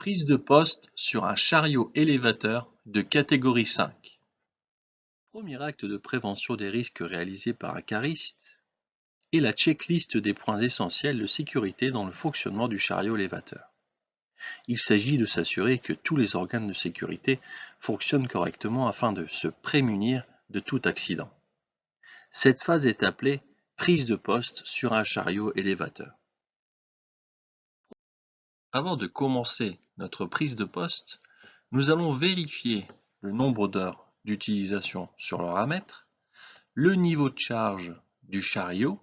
Prise de poste sur un chariot élévateur de catégorie 5. Premier acte de prévention des risques réalisé par un cariste est la checklist des points essentiels de sécurité dans le fonctionnement du chariot élévateur. Il s'agit de s'assurer que tous les organes de sécurité fonctionnent correctement afin de se prémunir de tout accident. Cette phase est appelée prise de poste sur un chariot élévateur. Avant de commencer notre prise de poste, nous allons vérifier le nombre d'heures d'utilisation sur le ramètre, le niveau de charge du chariot,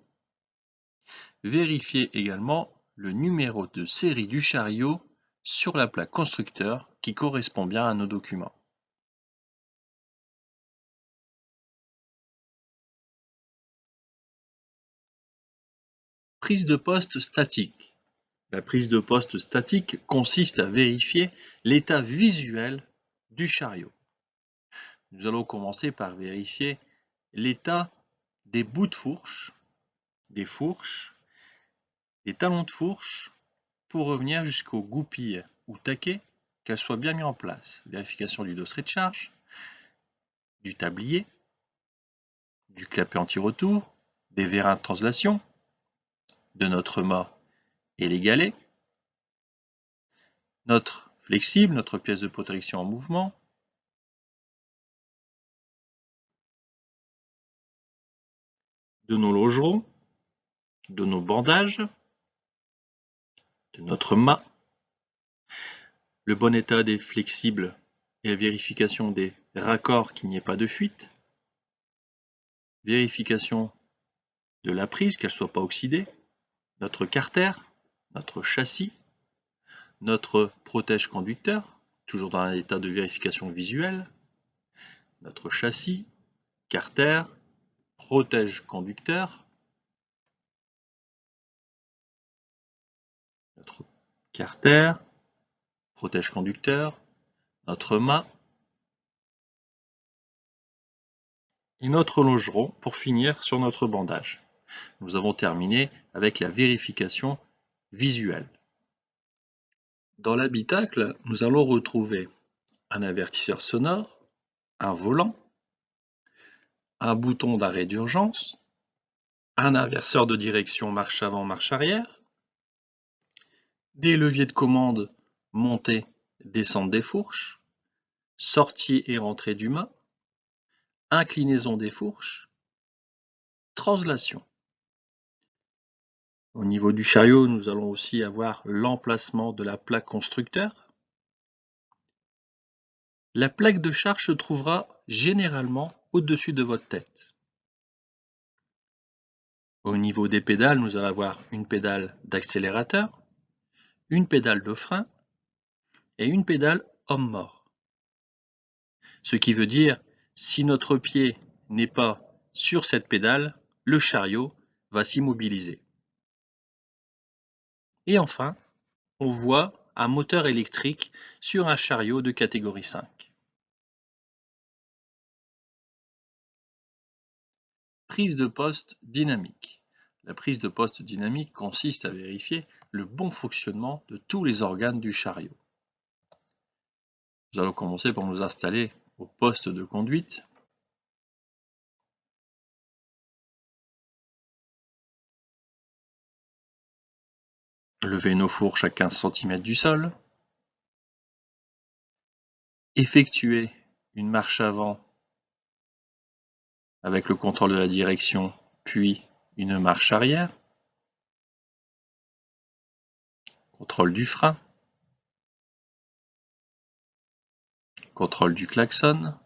vérifier également le numéro de série du chariot sur la plaque constructeur qui correspond bien à nos documents. Prise de poste statique. La prise de poste statique consiste à vérifier l'état visuel du chariot. Nous allons commencer par vérifier l'état des bouts de fourche, des fourches, des talons de fourche, pour revenir jusqu'aux goupilles ou taquets, qu'elles soient bien mises en place. Vérification du dosseret de charge, du tablier, du clapet anti-retour, des vérins de translation, de notre mât et les galets, notre flexible, notre pièce de protection en mouvement, de nos longerons, de nos bandages, de notre mât, le bon état des flexibles et la vérification des raccords qu'il n'y ait pas de fuite, vérification de la prise, qu'elle ne soit pas oxydée, notre carter, notre châssis, notre protège conducteur, toujours dans un état de vérification visuelle, notre châssis, carter, protège conducteur, notre carter, protège conducteur, notre mât et notre longeron pour finir sur notre bandage. Nous avons terminé avec la vérification visuelle. Dans l'habitacle, nous allons retrouver un avertisseur sonore, un volant, un bouton d'arrêt d'urgence, un inverseur de direction marche avant, marche arrière, des leviers de commande montée, descente des fourches, sortie et rentrée du mât, inclinaison des fourches, translation. Au niveau du chariot, nous allons aussi avoir l'emplacement de la plaque constructeur. La plaque de charge se trouvera généralement au-dessus de votre tête. Au niveau des pédales, nous allons avoir une pédale d'accélérateur, une pédale de frein et une pédale homme-mort. Ce qui veut dire, si notre pied n'est pas sur cette pédale, le chariot va s'immobiliser. Et enfin, on voit un moteur électrique sur un chariot de catégorie 5. Prise de poste dynamique. La prise de poste dynamique consiste à vérifier le bon fonctionnement de tous les organes du chariot. Nous allons commencer par nous installer au poste de conduite. Lever nos fourches à 15 cm du sol. Effectuer une marche avant avec le contrôle de la direction, puis une marche arrière. Contrôle du frein. Contrôle du klaxon.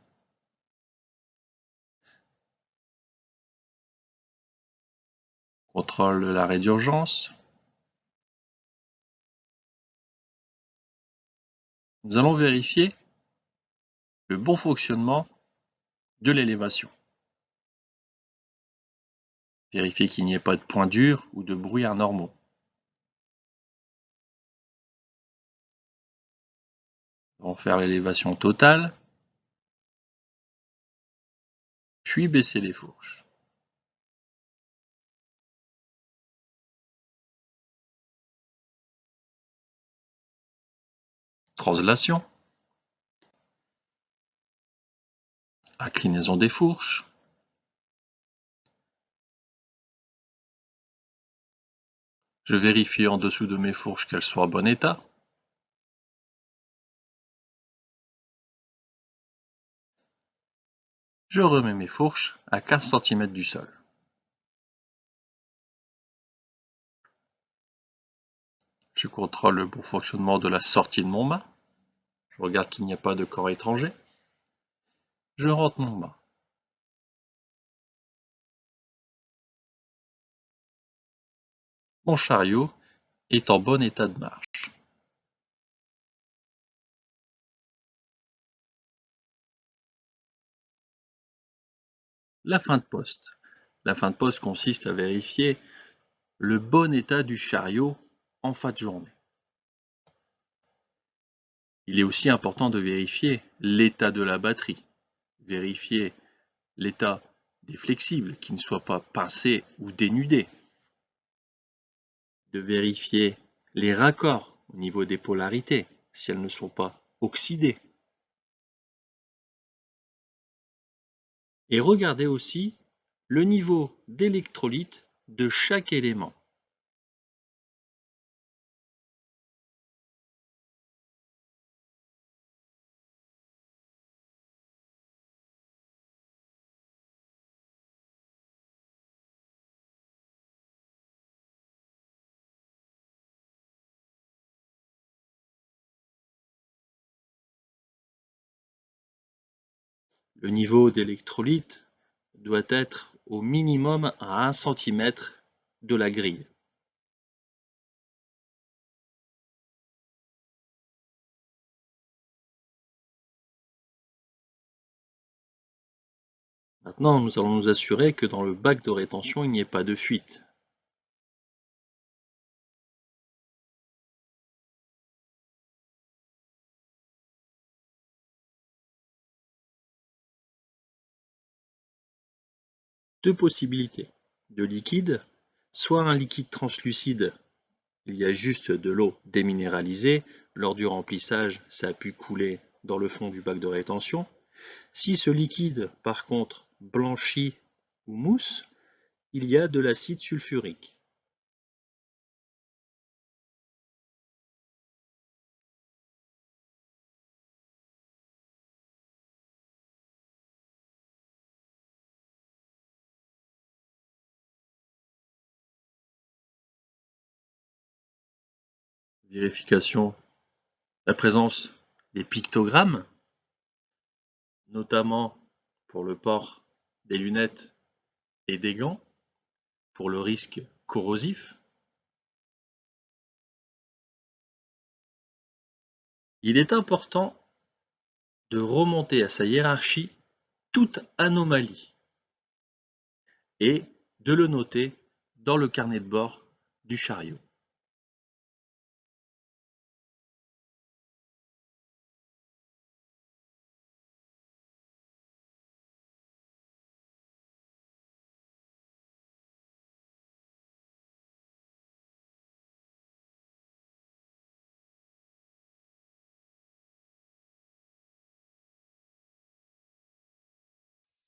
Contrôle de l'arrêt d'urgence. Nous allons vérifier le bon fonctionnement de l'élévation. Vérifier qu'il n'y ait pas de points durs ou de bruits anormaux. Nous allons faire l'élévation totale, puis baisser les fourches. translation, inclinaison des fourches, je vérifie en dessous de mes fourches qu'elles soient en bon état. Je remets mes fourches à 15 cm du sol. Je contrôle le bon fonctionnement de la sortie de mon mât. Je regarde qu'il n'y a pas de corps étranger. Je rentre mon mât. Mon chariot est en bon état de marche. La fin de poste. La fin de poste consiste à vérifier le bon état du chariot en fin de journée. Il est aussi important de vérifier l'état de la batterie, vérifier l'état des flexibles qui ne soient pas pincés ou dénudés, de vérifier les raccords au niveau des polarités si elles ne sont pas oxydées. Et regardez aussi le niveau d'électrolyte de chaque élément. Le niveau d'électrolyte doit être au minimum à 1 cm de la grille. Maintenant, nous allons nous assurer que dans le bac de rétention, il n'y ait pas de fuite. Deux possibilités de liquide, soit un liquide translucide, il y a juste de l'eau déminéralisée, lors du remplissage, ça a pu couler dans le fond du bac de rétention. Si ce liquide, par contre, blanchit ou mousse, il y a de l'acide sulfurique. Vérification, la présence des pictogrammes, notamment pour le port des lunettes et des gants, pour le risque corrosif. Il est important de remonter à sa hiérarchie toute anomalie et de le noter dans le carnet de bord du chariot.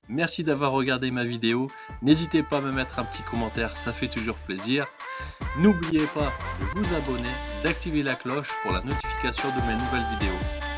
Merci d'avoir regardé ma vidéo, n'hésitez pas à me mettre un petit commentaire, ça fait toujours plaisir. N'oubliez pas de vous abonner, d'activer la cloche pour la notification de mes nouvelles vidéos.